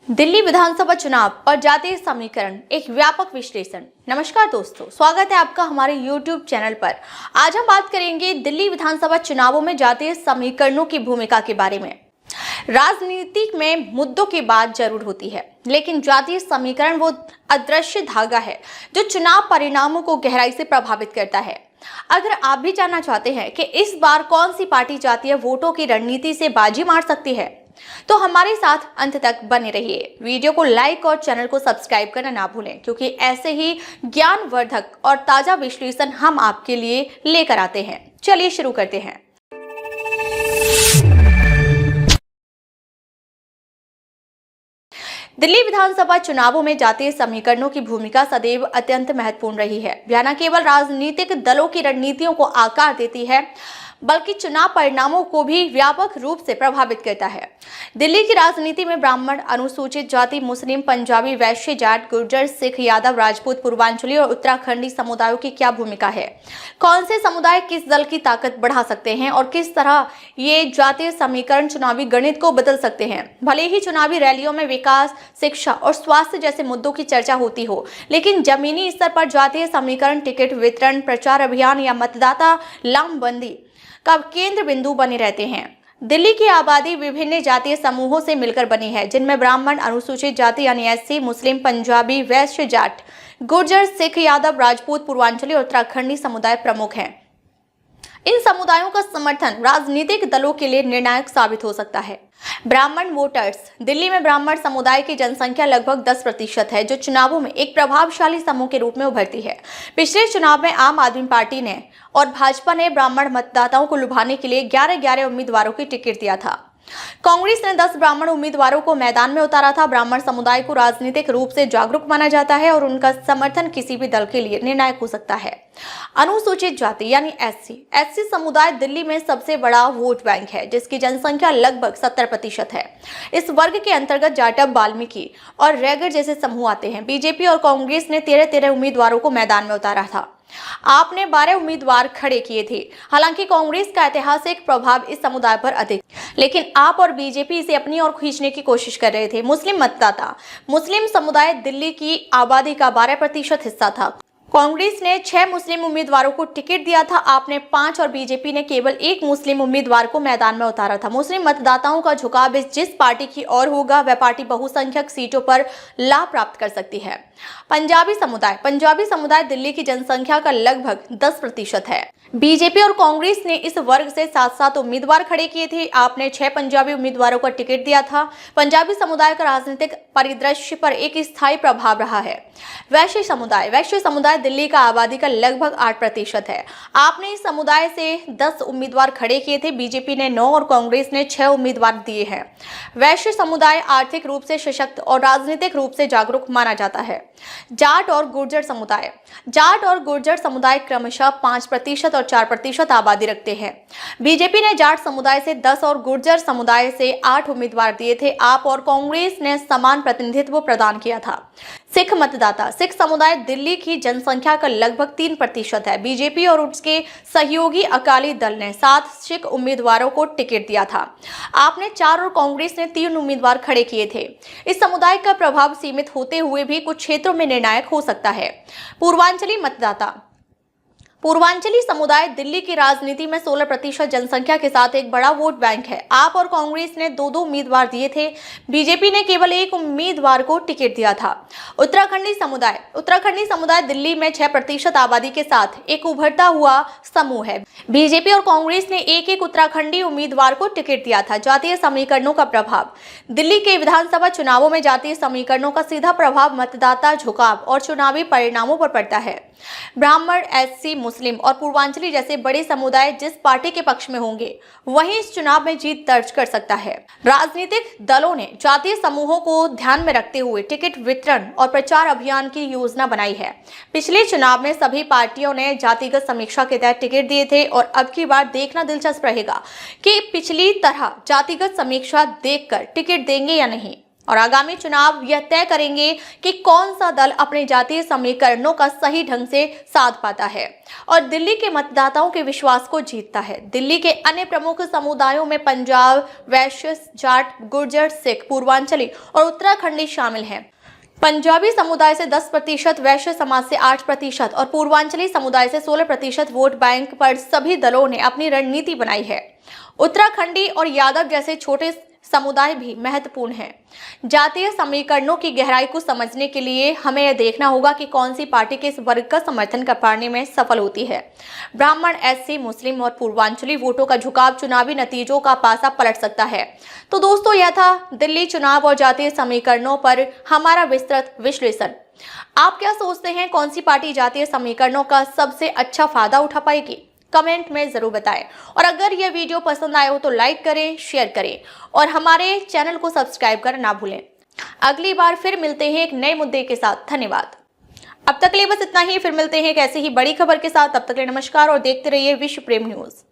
दिल्ली विधानसभा चुनाव और जातीय समीकरण, एक व्यापक विश्लेषण। नमस्कार दोस्तों, स्वागत है आपका हमारे YouTube चैनल पर। आज हम बात करेंगे दिल्ली विधानसभा चुनावों में जातीय समीकरणों की भूमिका के बारे में। राजनीति में मुद्दों की बात जरूर होती है, लेकिन जातीय समीकरण वो अदृश्य धागा है जो चुनाव परिणामों को गहराई से प्रभावित करता है। अगर आप भी जानना चाहते हैं कि इस बार कौन सी पार्टी जातीय वोटों की रणनीति से बाजी मार सकती है, तो हमारे साथ अंत तक बने रहिए। वीडियो को लाइक और चैनल को सब्सक्राइब करना ना भूलें, क्योंकि ऐसे ही ज्ञानवर्धक और ताजा विश्लेषण हम आपके लिए लेकर आते हैं। चलिए शुरू करते हैं। दिल्ली विधानसभा चुनावों में जातीय समीकरणों की भूमिका सदैव अत्यंत महत्वपूर्ण रही है। यह न केवल राजनीतिक दलों की रणनीतियों को आकार देती है, बल्कि चुनाव परिणामों को भी व्यापक रूप से प्रभावित करता है। दिल्ली की राजनीति में ब्राह्मण, अनुसूचित जाति, मुस्लिम, पंजाबी, वैश्य, जाट, गुर्जर, सिख, यादव, राजपूत, पूर्वांचली और उत्तराखंडी समुदायों की क्या भूमिका है? कौन से समुदाय किस दल की ताकत बढ़ा सकते हैं और किस तरह ये जातीय समीकरण चुनावी गणित को बदल सकते हैं? भले ही चुनावी रैलियों में विकास, शिक्षा और स्वास्थ्य जैसे मुद्दों की चर्चा होती हो, लेकिन जमीनी स्तर पर जातीय समीकरण टिकट वितरण, प्रचार अभियान या मतदाता लामबंदी का केंद्र बिंदु बने रहते हैं। दिल्ली की आबादी विभिन्न जातीय समूहों से मिलकर बनी है, जिनमें ब्राह्मण, अनुसूचित जाति यानी एससी, मुस्लिम, पंजाबी, वैश्य, जाट, गुर्जर, सिख, यादव, राजपूत, पूर्वांचली और उत्तराखंडी समुदाय प्रमुख हैं। इन समुदायों का समर्थन राजनीतिक दलों के लिए निर्णायक साबित हो सकता है। ब्राह्मण वोटर्स। दिल्ली में ब्राह्मण समुदाय की जनसंख्या लगभग 10% है, जो चुनावों में एक प्रभावशाली समूह के रूप में उभरती है। पिछले चुनाव में आम आदमी पार्टी ने और भाजपा ने ब्राह्मण मतदाताओं को लुभाने के लिए 11 उम्मीदवारों की टिकट दिया था। कांग्रेस ने 10 ब्राह्मण उम्मीदवारों को मैदान में उतारा था। ब्राह्मण समुदाय को राजनीतिक रूप से जागरूक माना जाता है और उनका समर्थन किसी भी दल के लिए निर्णायक हो सकता है। अनुसूचित जाति यानी एससी समुदाय दिल्ली में सबसे बड़ा वोट बैंक है, जिसकी जनसंख्या लगभग 70% है। इस वर्ग के अंतर्गत जाटव, वाल्मीकि और रैगर जैसे समूह आते हैं। बीजेपी और कांग्रेस ने 13 उम्मीदवारों को मैदान में उतारा था। आपने 12 उम्मीदवार खड़े किए थे। हालांकि कांग्रेस का ऐतिहासिक प्रभाव इस समुदाय पर अधिक, लेकिन आप और बीजेपी इसे अपनी ओर खींचने की कोशिश कर रहे थे। मुस्लिम मतदाता। मुस्लिम समुदाय दिल्ली की आबादी का 12% हिस्सा था। कांग्रेस ने 6 मुस्लिम उम्मीदवारों को टिकट दिया था। आपने 5 और बीजेपी ने केवल 1 मुस्लिम उम्मीदवार को मैदान में उतारा था। मुस्लिम मतदाताओं का झुकाव जिस पार्टी की ओर होगा, वह पार्टी बहुसंख्यक सीटों पर लाभ प्राप्त कर सकती है। पंजाबी समुदाय दिल्ली की जनसंख्या का लगभग 10% है। बीजेपी और कांग्रेस ने इस वर्ग से 7 उम्मीदवार खड़े किए थे। आपने 6 पंजाबी उम्मीदवारों को टिकट दिया था। पंजाबी समुदाय का राजनीतिक परिदृश्य पर एक स्थायी प्रभाव रहा है। वैश्य समुदाय दिल्ली का आबादी का लगभग 8% है। आपने इस समुदाय से 10 उम्मीदवार खड़े किए थे। बीजेपी ने 9 और कांग्रेस ने 6 उम्मीदवार दिए हैं। वैश्य समुदाय आर्थिक रूप से सशक्त और राजनीतिक रूप से जागरूक माना जाता है। जाट और गुर्जर समुदाय क्रमशः 5% और 4% आबादी रखते हैं। बीजेपी ने जाट समुदाय से 10 और गुर्जर समुदाय से 8 उम्मीदवार दिए थे। आप और कांग्रेस ने समान प्रतिनिधित्व प्रदान किया था। सिख मतदाता। सिख समुदाय दिल्ली की जनसंख्या का लगभग 3% है। बीजेपी और उसके सहयोगी अकाली दल ने 7 सिख उम्मीदवारों को टिकट दिया था। आपने 4 और कांग्रेस ने 3 उम्मीदवार खड़े किए थे। इस समुदाय का प्रभाव सीमित होते हुए भी कुछ क्षेत्रों में निर्णायक हो सकता है। पूर्वांचली मतदाता। पूर्वांचली समुदाय दिल्ली की राजनीति में 16% जनसंख्या के साथ एक बड़ा वोट बैंक है। आप और कांग्रेस ने 2 उम्मीदवार दिए थे। बीजेपी ने केवल 1 उम्मीदवार को टिकट दिया था। उत्तराखंडी समुदाय दिल्ली में 6% आबादी के साथ एक उभरता हुआ समूह है। बीजेपी और कांग्रेस ने 1 उत्तराखंडी उम्मीदवार को टिकट दिया था। जातीय समीकरणों का प्रभाव। दिल्ली के विधानसभा चुनावों में जातीय समीकरणों का सीधा प्रभाव मतदाता झुकाव और चुनावी परिणामों पर पड़ता है। ब्राह्मण, एससी, मुस्लिम और पूर्वांचली जैसे बड़े समुदाय जिस पार्टी के पक्ष में होंगे, वही इस चुनाव में जीत दर्ज कर सकता है। राजनीतिक दलों ने जातीय समूहों को ध्यान में रखते हुए टिकट वितरण और प्रचार अभियान की योजना बनाई है। पिछले चुनाव में सभी पार्टियों ने जातिगत समीक्षा के तहत टिकट दिए थे और अब की बार देखना दिलचस्प रहेगा कि पिछली तरह जातिगत समीक्षा देखकर टिकट देंगे या नहीं। और आगामी चुनाव यह तय करेंगे कि कौन सा दल अपने जातीय समीकरणों का सही ढंग से साध पाता है और दिल्ली के मतदाताओं के विश्वास को जीतता है। दिल्ली के अन्य प्रमुख समुदायों में पंजाब, वैश्य, जाट, गुर्जर, सिख, पूर्वांचली और उत्तराखंडी शामिल हैं। पंजाबी समुदाय से 10%, वैश्य समाज से 8% और पूर्वांचली समुदाय से 16% वोट बैंक पर सभी दलों ने अपनी रणनीति बनाई है। उत्तराखंडी और यादव जैसे छोटे समुदाय भी महत्वपूर्ण हैं। जातीय समीकरणों की गहराई को समझने के लिए हमें यह देखना होगा कि कौन सी पार्टी किस वर्ग का समर्थन कर पाने में सफल होती है। ब्राह्मण, एससी, मुस्लिम और पूर्वांचली वोटों का झुकाव चुनावी नतीजों का पासा पलट सकता है। तो दोस्तों, यह था दिल्ली चुनाव और जातीय समीकरणों पर हमारा विस्तृत विश्लेषण। आप क्या सोचते हैं, कौन सी पार्टी जातीय समीकरणों का सबसे अच्छा फायदा उठा पाएगी? कमेंट में जरूर बताएं। और अगर यह वीडियो पसंद आया हो तो लाइक करें, शेयर करें और हमारे चैनल को सब्सक्राइब करना ना भूलें। अगली बार फिर मिलते हैं एक नए मुद्दे के साथ। धन्यवाद। अब तक के लिए बस इतना ही, फिर मिलते हैं एक ऐसी ही बड़ी खबर के साथ। तब तक के लिए नमस्कार और देखते रहिए विश्व प्रेम न्यूज।